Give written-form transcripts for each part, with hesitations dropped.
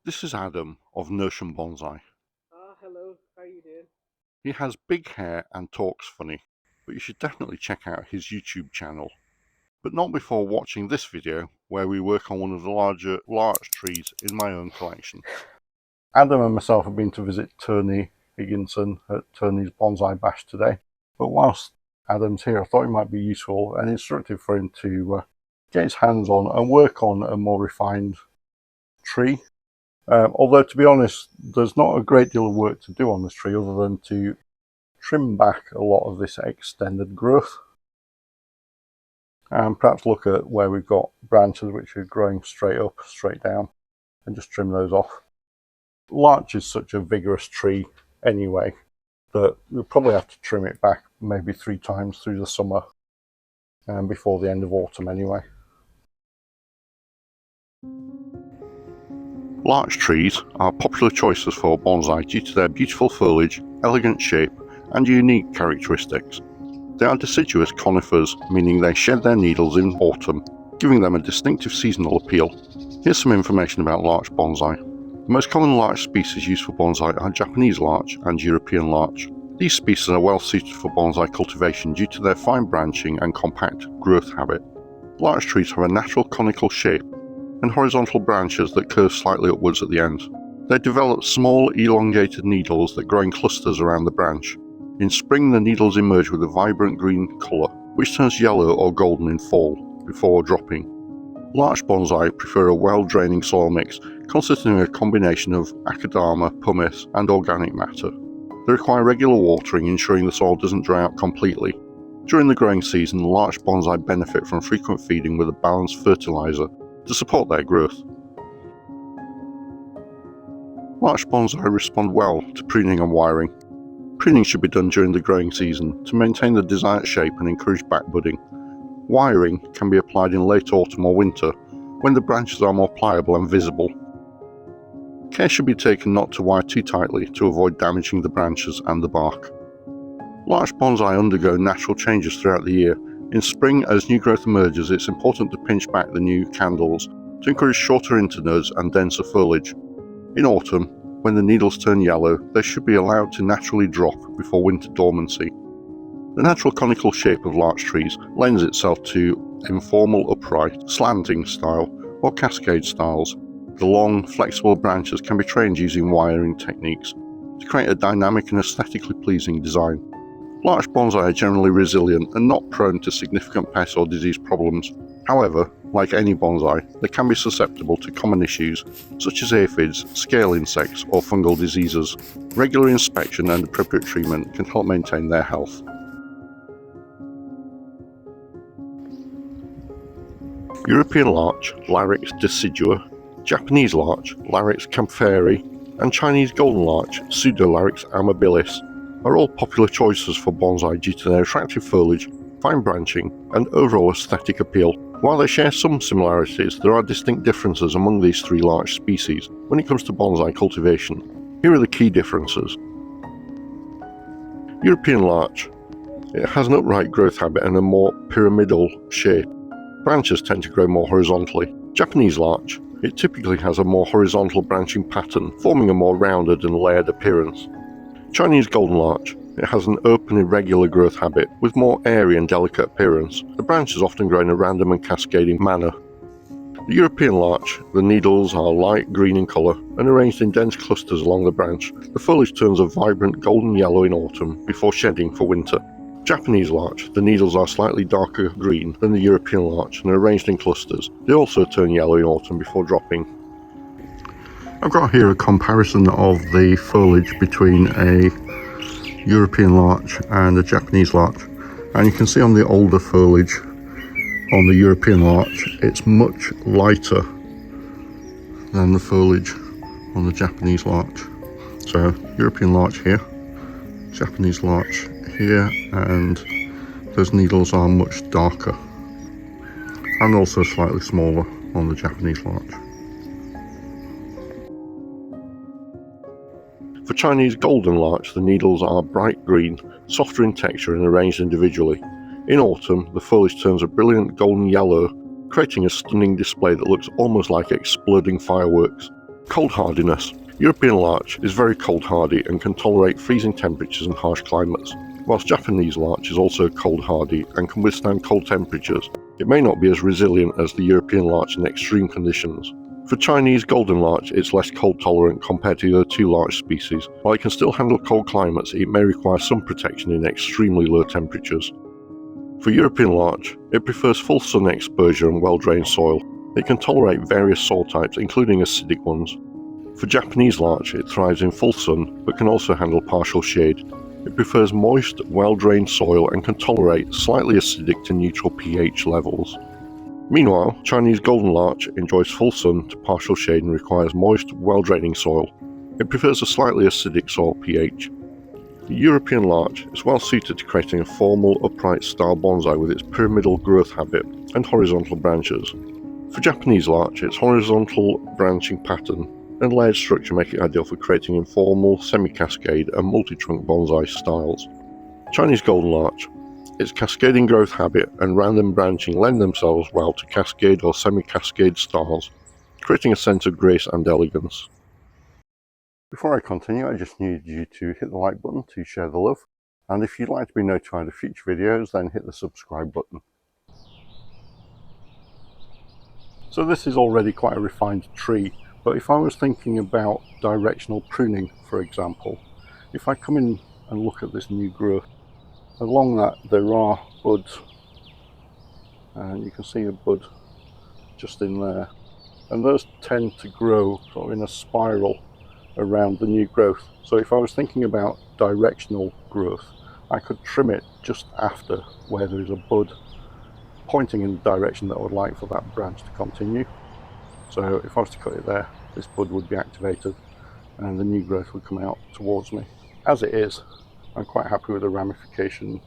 This is Adam of Larch Bonsai. Hello, how are you doing? He has big hair and talks funny, but you should definitely check out his YouTube channel. But not before watching this video where we work on one of the larger larch trees in my own collection. Adam and myself have been to visit Tony Higginson at Tony's Bonsai Bash today, but whilst Adam's here I thought it might be useful and instructive for him to get his hands on and work on a more refined tree. Although, to be honest, there's not a great deal of work to do on this tree other than to trim back a lot of this extended growth and perhaps look at where we've got branches which are growing straight up, straight down, and just trim those off. Larch is such a vigorous tree anyway that we'll probably have to trim it back maybe 3 times through the summer and before the end of autumn anyway. Larch trees are popular choices for bonsai due to their beautiful foliage, elegant shape, and unique characteristics. They are deciduous conifers, meaning they shed their needles in autumn, giving them a distinctive seasonal appeal. Here's some information about larch bonsai. The most common larch species used for bonsai are Japanese larch and European larch. These species are well suited for bonsai cultivation due to their fine branching and compact growth habit. Larch trees have a natural conical shape and horizontal branches that curve slightly upwards at the end. They develop small, elongated needles that grow in clusters around the branch. In spring, the needles emerge with a vibrant green colour, which turns yellow or golden in fall, before dropping. Larch bonsai prefer a well-draining soil mix consisting of a combination of akadama, pumice, and organic matter. They require regular watering, ensuring the soil doesn't dry out completely. During the growing season, larch bonsai benefit from frequent feeding with a balanced fertiliser to support their growth. Larch bonsai respond well to pruning and wiring. Pruning should be done during the growing season to maintain the desired shape and encourage back budding. Wiring can be applied in late autumn or winter when the branches are more pliable and visible. Care should be taken not to wire too tightly to avoid damaging the branches and the bark. Larch bonsai undergo natural changes throughout the year. In spring, as new growth emerges, it's important to pinch back the new candles to encourage shorter internodes and denser foliage. In autumn, when the needles turn yellow, they should be allowed to naturally drop before winter dormancy. The natural conical shape of larch trees lends itself to informal upright, slanting style or cascade styles. The long, flexible branches can be trained using wiring techniques to create a dynamic and aesthetically pleasing design. Larch bonsai are generally resilient and not prone to significant pest or disease problems. However, like any bonsai, they can be susceptible to common issues such as aphids, scale insects, or fungal diseases. Regular inspection and appropriate treatment can help maintain their health. European larch, Larix decidua, Japanese larch, Larix campheri, and Chinese golden larch, Pseudolarix amabilis, are all popular choices for bonsai due to their attractive foliage, fine branching, and overall aesthetic appeal. While they share some similarities, there are distinct differences among these 3 larch species when it comes to bonsai cultivation. Here are the key differences. European larch. It has an upright growth habit and a more pyramidal shape. Branches tend to grow more horizontally. Japanese larch. It typically has a more horizontal branching pattern, forming a more rounded and layered appearance. Chinese golden larch. It has an open, irregular growth habit with more airy and delicate appearance. The branches often grow in a random and cascading manner. The European larch. The needles are light green in colour and arranged in dense clusters along the branch. The foliage turns a vibrant golden yellow in autumn before shedding for winter. Japanese larch. The needles are slightly darker green than the European larch and are arranged in clusters. They also turn yellow in autumn before dropping. I've got here a comparison of the foliage between a European larch and a Japanese larch, and you can see on the older foliage on the European larch it's much lighter than the foliage on the Japanese larch. So European larch here, Japanese larch here, and those needles are much darker and also slightly smaller on the Japanese larch. For Chinese golden larch, the needles are bright green, softer in texture and arranged individually. In autumn, the foliage turns a brilliant golden yellow, creating a stunning display that looks almost like exploding fireworks. Cold hardiness. European larch is very cold hardy and can tolerate freezing temperatures and harsh climates. Whilst Japanese larch is also cold hardy and can withstand cold temperatures, it may not be as resilient as the European larch in extreme conditions. For Chinese golden larch, it's less cold tolerant compared to the other two larch species. While it can still handle cold climates, it may require some protection in extremely low temperatures. For European larch, it prefers full sun exposure and well-drained soil. It can tolerate various soil types, including acidic ones. For Japanese larch, it thrives in full sun, but can also handle partial shade. It prefers moist, well-drained soil and can tolerate slightly acidic to neutral pH levels. Meanwhile, Chinese golden larch enjoys full sun to partial shade and requires moist, well-draining soil. It prefers a slightly acidic soil pH. The European larch is well suited to creating a formal, upright style bonsai with its pyramidal growth habit and horizontal branches. For Japanese larch, its horizontal branching pattern and layered structure make it ideal for creating informal, semi-cascade and multi-trunk bonsai styles. Chinese golden larch. Its cascading growth habit and random branching lend themselves well to cascade or semi-cascade styles, creating a sense of grace and elegance. Before I continue, I just need you to hit the like button to share the love, and if you'd like to be notified of future videos, then hit the subscribe button. So this is already quite a refined tree, but if I was thinking about directional pruning, for example, if I come in and look at this new growth, along that there are buds, and you can see a bud just in there, and those tend to grow sort of in a spiral around the new growth. So if I was thinking about directional growth, I could trim it just after where there is a bud pointing in the direction that I would like for that branch to continue. So if I was to cut it there, this bud would be activated and the new growth would come out towards me. As it is, I'm quite happy with the ramification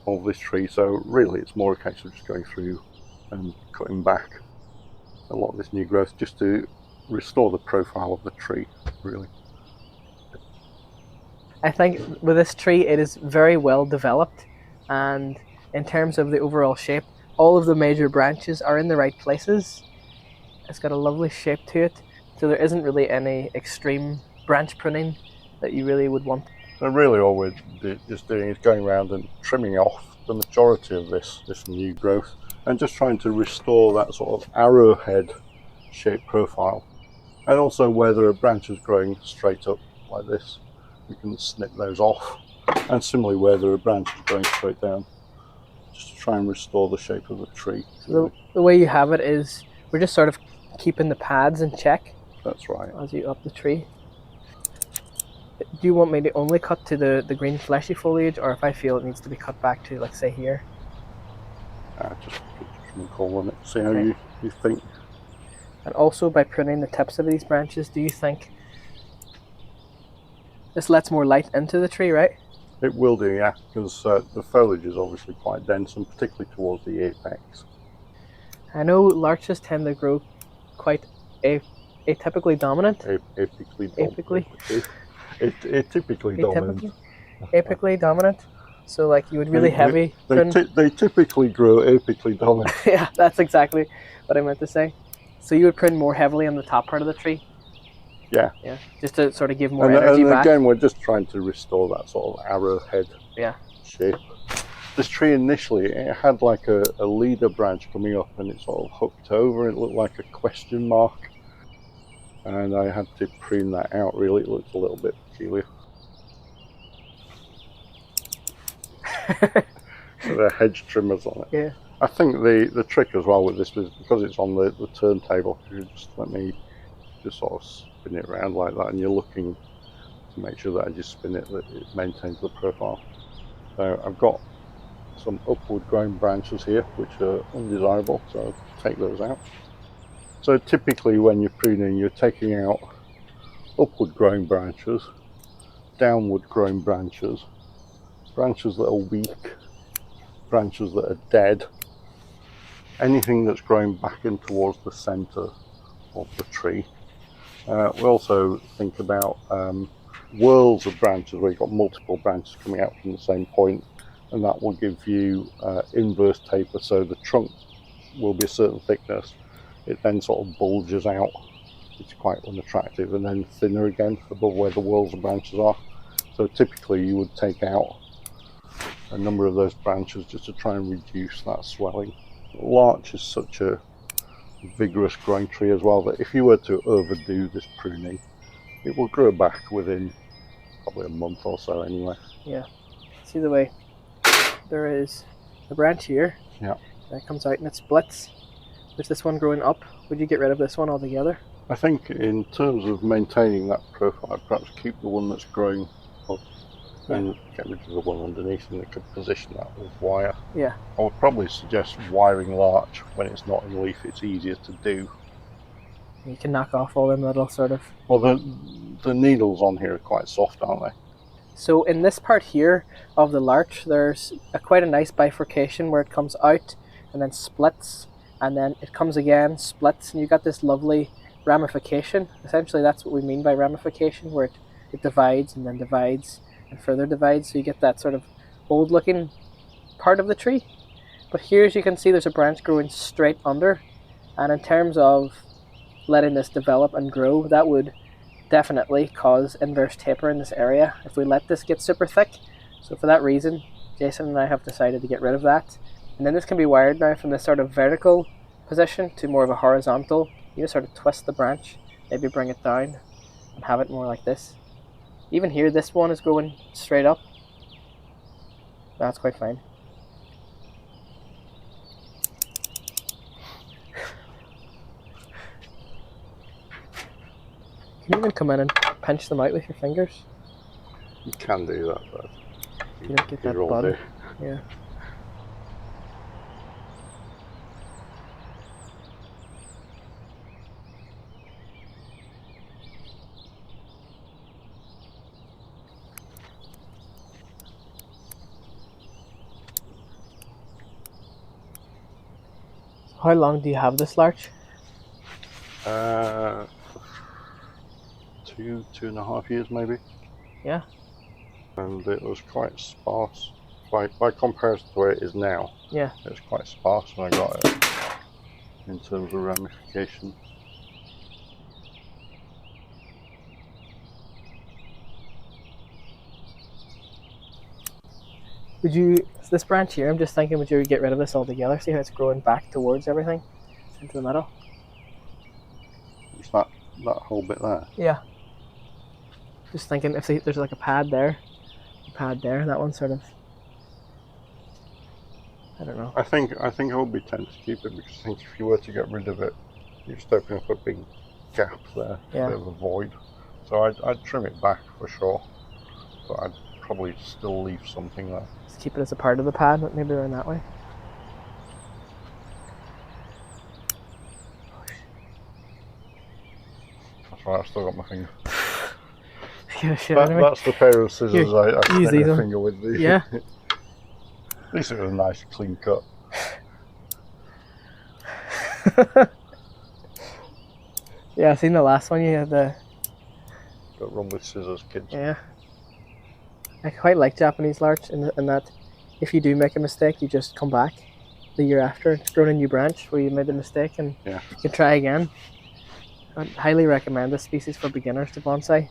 of this tree, so really it's more a case of just going through and cutting back a lot of this new growth just to restore the profile of the tree, really. I think with this tree, it is very well developed, and in terms of the overall shape, all of the major branches are in the right places. It's got a lovely shape to it, so there isn't really any extreme branch pruning that you really would want. So really all we're just doing is going around and trimming off the majority of this new growth and just trying to restore that sort of arrowhead shape profile. And also where there are branches growing straight up like this, we can snip those off. And similarly where there are branches going straight down, just to try and restore the shape of the tree. So the way you have it is, we're just sort of keeping the pads in check. That's right. As you up the tree. Do you want me to only cut to the green fleshy foliage, or if I feel it needs to be cut back to, like, say here? Just call on it, see how you think. And also by pruning the tips of these branches, do you think this lets more light into the tree, right? It will do, yeah, because the foliage is obviously quite dense, and particularly towards the apex. I know larches tend to grow quite atypically dominant. Atypically dominant. Apically dominant. So like you would really they typically grow apically dominant. Yeah, that's exactly what I meant to say. So you would prune more heavily on the top part of the tree? Yeah. Yeah, just to sort of give more energy back. And again, we're just trying to restore that sort of arrowhead shape. This tree initially, it had like a leader branch coming up and it sort of hooked over and it looked like a question mark. And I had to prune that out, really. It looked a little bit peculiar. So they're hedge trimmers on it. Yeah. I think the trick as well with this is because it's on the turntable, you just let me just sort of spin it around like that, and you're looking to make sure that as you spin it, that it maintains the profile. So I've got some upward growing branches here which are undesirable, so I'll take those out. So typically when you're pruning, you're taking out upward growing branches, downward growing branches, branches that are weak, branches that are dead, anything that's growing back in towards the center of the tree. We also think about whorls of branches where you've got multiple branches coming out from the same point, and that will give you inverse taper, so the trunk will be a certain thickness. It then sort of bulges out it's quite unattractive, and then thinner again above where the whorls of branches are. So typically you would take out a number of those branches just to try and reduce that swelling. Larch is such a vigorous growing tree as well that if you were to overdo this pruning, it will grow back within probably a month or so anyway. Yeah. See the way there is a branch here. Yeah. That comes out and it splits. There's this one growing up. Would you get rid of this one altogether? I think in terms of maintaining that profile, I'd perhaps keep the one that's growing up and get rid of the one underneath, and they could position that with wire. Yeah. I would probably suggest wiring larch when it's not in leaf. It's easier to do. You can knock off all them little sort of... Well, the needles on here are quite soft, aren't they? So in this part here of the larch, there's quite a nice bifurcation where it comes out and then splits, and then it comes again, splits, and you got this lovely ramification. Essentially, that's what we mean by ramification, where it divides and then divides and further divides, so you get that sort of old looking part of the tree. But here, as you can see, there's a branch growing straight under, and in terms of letting this develop and grow, that would definitely cause inverse taper in this area if we let this get super thick. So for that reason, Jason and I have decided to get rid of that. And then this can be wired now from this sort of vertical position to more of a horizontal. You just sort of twist the branch, maybe bring it down and have it more like this. Even here, this one is going straight up. That's quite fine. You can even come in and pinch them out with your fingers. You can do that, but You don't get that bud. Yeah. How long do you have this larch? 2.5 years maybe. Yeah. And it was quite sparse. By comparison to where it is now, Yeah. it was quite sparse when I got it in terms of ramification. Would you, this branch here, I'm just thinking, would you get rid of this altogether? See how it's growing back towards everything? Into the middle? Is that whole bit there? Yeah. Just thinking if there's like a pad there, that one sort of, I don't know. I think I would be tempted to keep it, because I think if you were to get rid of it, you're just opening up a big gap there, Yeah. a bit of a void. So I'd trim it back for sure, but I'd probably still leave something there. Just keep it as a part of the pad, but maybe around that way. That's right, I've still got my finger. That's the pair of scissors I use snip these my on. finger with. Yeah. At least it was a nice clean cut. Yeah, I seen the last one you had the... Got run with scissors, kids. Yeah. I quite like Japanese larch in that if you do make a mistake, you just come back the year after. It's grown a new branch where you made the mistake and you can try again. I'd highly recommend this species for beginners to bonsai.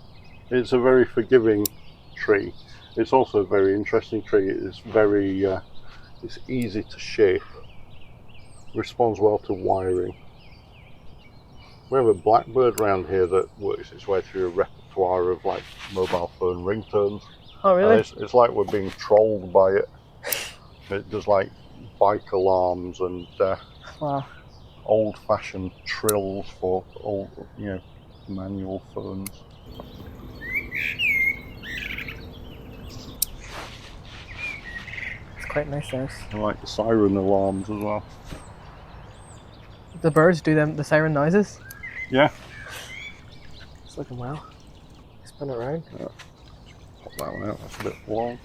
It's a very forgiving tree. It's also a very interesting tree. It's very, it's easy to shape. Responds well to wiring. We have a blackbird around here that works its way through a repertoire of like mobile phone ringtones. Oh really? It's like we're being trolled by it. It does like bike alarms and wow. old-fashioned trills for old, manual phones. It's quite nice there. I like the siren alarms as well. The birds do the siren noises? Yeah. It's looking well. Spin it around. Yeah. Pop that one out, that's a bit long.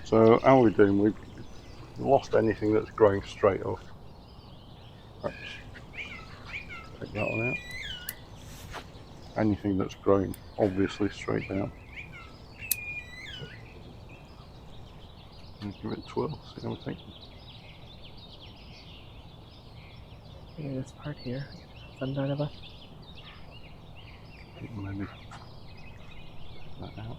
So how are we doing? We've lost anything that's growing straight up. Perhaps take that one out. Anything that's growing obviously straight down. And give it a twirl, see how we think. Maybe this part here. Thin down a bit. Maybe that out.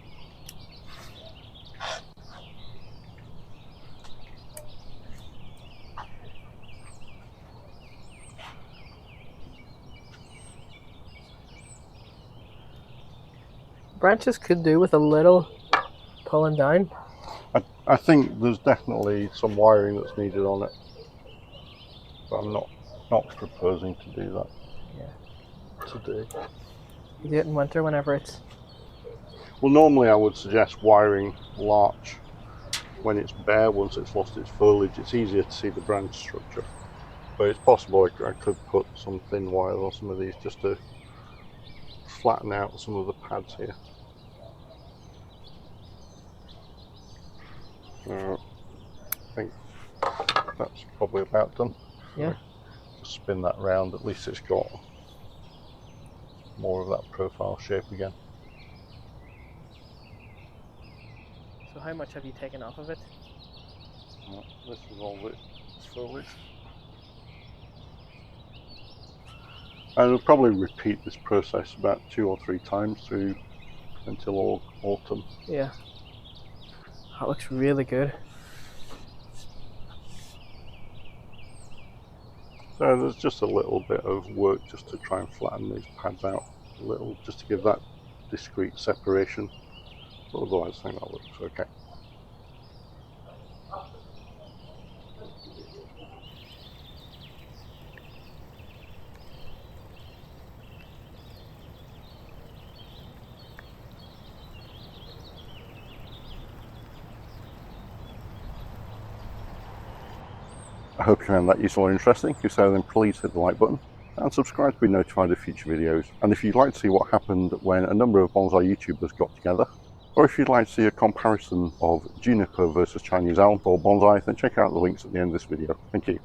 Branches could do with a little pulling down. I think there's definitely some wiring that's needed on it, but I'm not proposing to do that. Yeah. Today. You do it in winter whenever it's... Well, normally I would suggest wiring larch when it's bare. Once it's lost its foliage, it's easier to see the branch structure. But it's possible I could put some thin wires on some of these just to flatten out some of the pads here. I think that's probably about done. Yeah. Just spin that round, at least it's got more of that profile shape again. So how much have you taken off of it? This is all the foliage. And we'll probably repeat this process about 2 or 3 times through until autumn. Yeah. That looks really good. So there's just a little bit of work just to try and flatten these pads out a little, just to give that discrete separation. But otherwise I think that looks okay. I hope you found that useful or interesting. If so, then please hit the like button and subscribe to be notified of future videos. And if you'd like to see what happened when a number of bonsai YouTubers got together, or if you'd like to see a comparison of juniper versus Chinese elm or bonsai, then check out the links at the end of this video. Thank you.